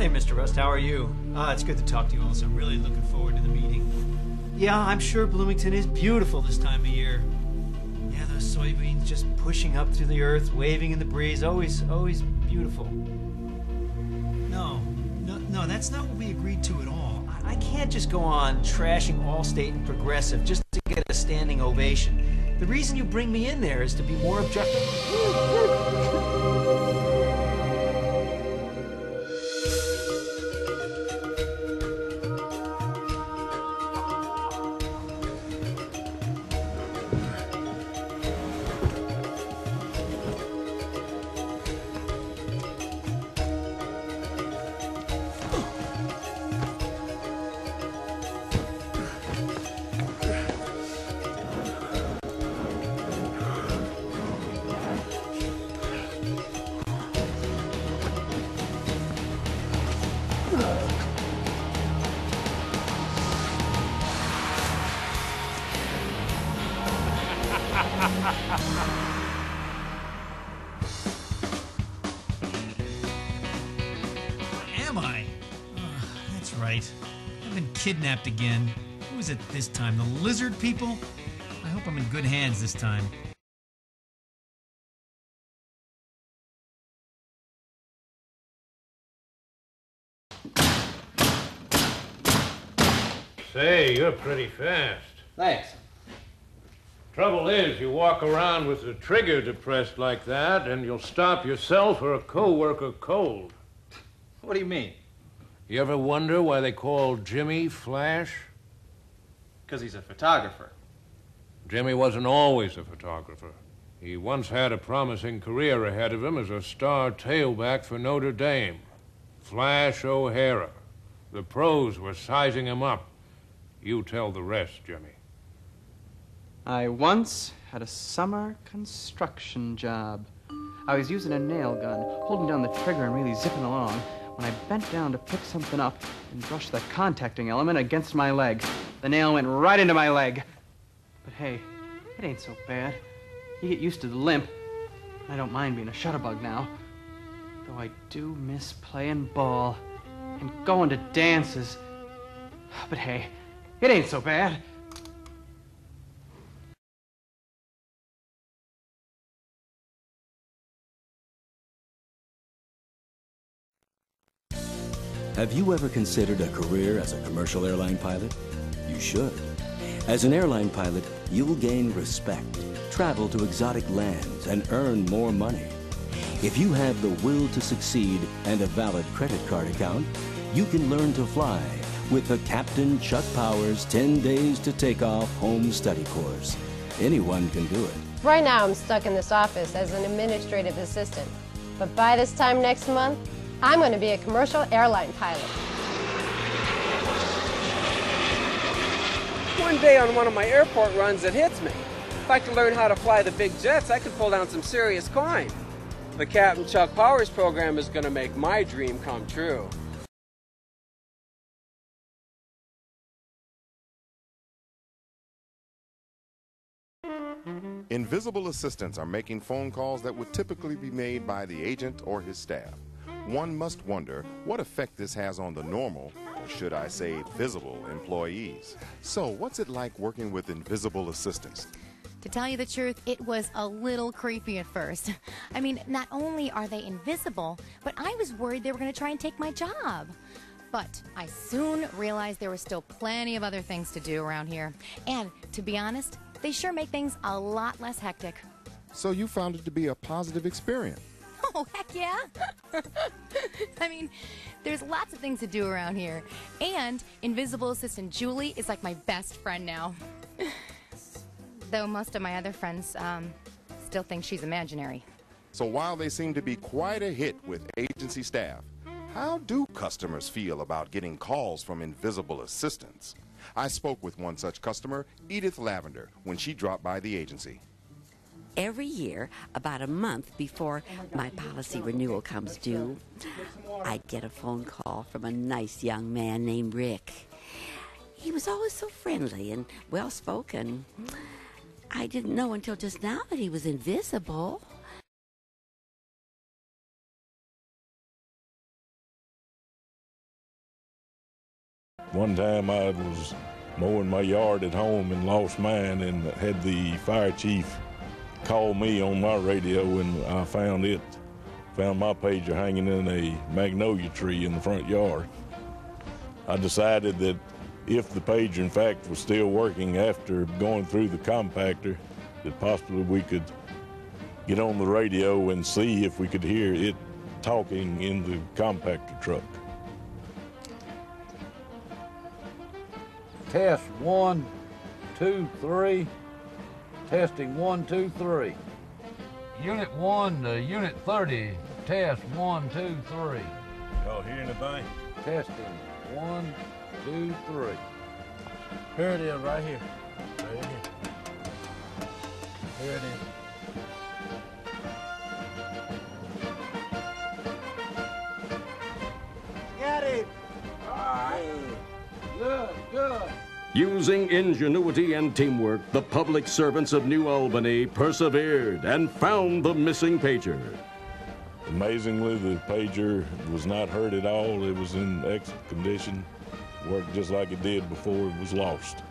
there, Mr. Rust. How are you? It's good to talk to you also. I'm really looking forward to the meeting. Yeah, I'm sure Bloomington is beautiful this time of year. Yeah, those soybeans just pushing up through the earth, waving in the breeze. Always beautiful. No, that's not what we agreed to at all. I can't just go on trashing Allstate and Progressive just to get a standing ovation. The reason you bring me in there is to be more objective. Am I? That's right. I've been kidnapped again. Who is it this time? The lizard people? I hope I'm in good hands this time. Say, you're pretty fast. Thanks. Trouble is, you walk around with the trigger depressed like that, and you'll stop yourself or a co-worker cold. What do you mean? You ever wonder why they call Jimmy Flash? Because he's a photographer. Jimmy wasn't always a photographer. He once had a promising career ahead of him as a star tailback for Notre Dame. Flash O'Hara. The pros were sizing him up. You tell the rest, Jimmy. I once had a summer construction job. I was using a nail gun, holding down the trigger and really zipping along, when I bent down to pick something up and brushed the contacting element against my leg. The nail went right into my leg. But hey, it ain't so bad. You get used to the limp. I don't mind being a shutterbug now. Though I do miss playing ball and going to dances. But hey, it ain't so bad. Have you ever considered a career as a commercial airline pilot? You should. As an airline pilot, you'll gain respect, travel to exotic lands, and earn more money. If you have the will to succeed and a valid credit card account, you can learn to fly with the Captain Chuck Powers 10 Days to Take Off Home Study Course. Anyone can do it. Right now I'm stuck in this office as an administrative assistant. But by this time next month, I'm going to be a commercial airline pilot. One day on one of my airport runs, it hits me. If I could learn how to fly the big jets, I could pull down some serious coin. The Captain Chuck Powers program is going to make my dream come true. Invisible assistants are making phone calls that would typically be made by the agent or his staff. One must wonder what effect this has on the normal, or should I say visible, employees. So what's it like working with invisible assistants? To tell you the truth, it was a little creepy at first. I mean, not only are they invisible, but I was worried they were going to try and take my job. But I soon realized there were still plenty of other things to do around here. And to be honest, they sure make things a lot less hectic. So you found it to be a positive experience? Oh, heck yeah. I mean, there's lots of things to do around here. And Invisible Assistant Julie is like my best friend now. Though most of my other friends still think she's imaginary. So while they seem to be quite a hit with agency staff, how do customers feel about getting calls from invisible assistants? I spoke with one such customer, Edith Lavender, when she dropped by the agency. Every year, about a month before my policy renewal comes due, I get a phone call from a nice young man named Rick. He was always so friendly and well-spoken. I didn't know until just now that he was invisible. One time I was mowing my yard at home and lost mine, and had the fire chief call me on my radio, and I found my pager hanging in a magnolia tree in the front yard. I decided that if the pager in fact was still working after going through the compactor, that possibly we could get on the radio and see if we could hear it talking in the compactor truck. Test 1, 2, 3. Testing 1, 2, 3. Unit 1 to Unit 30. Test 1, 2, 3. Y'all hear anything? Testing 1, 2, 3. Here it is, right here. Right here. Here it is. Got it. All right. Good, good. Using ingenuity and teamwork, the public servants of New Albany persevered and found the missing pager. Amazingly, the pager was not hurt at all. It was in excellent condition, worked just like it did before it was lost.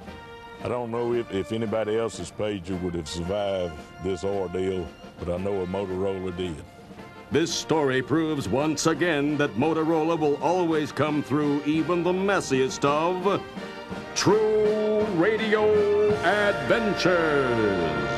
I don't know if anybody else's pager would have survived this ordeal, but I know a Motorola did. This story proves once again that Motorola will always come through even the messiest of true radio adventures.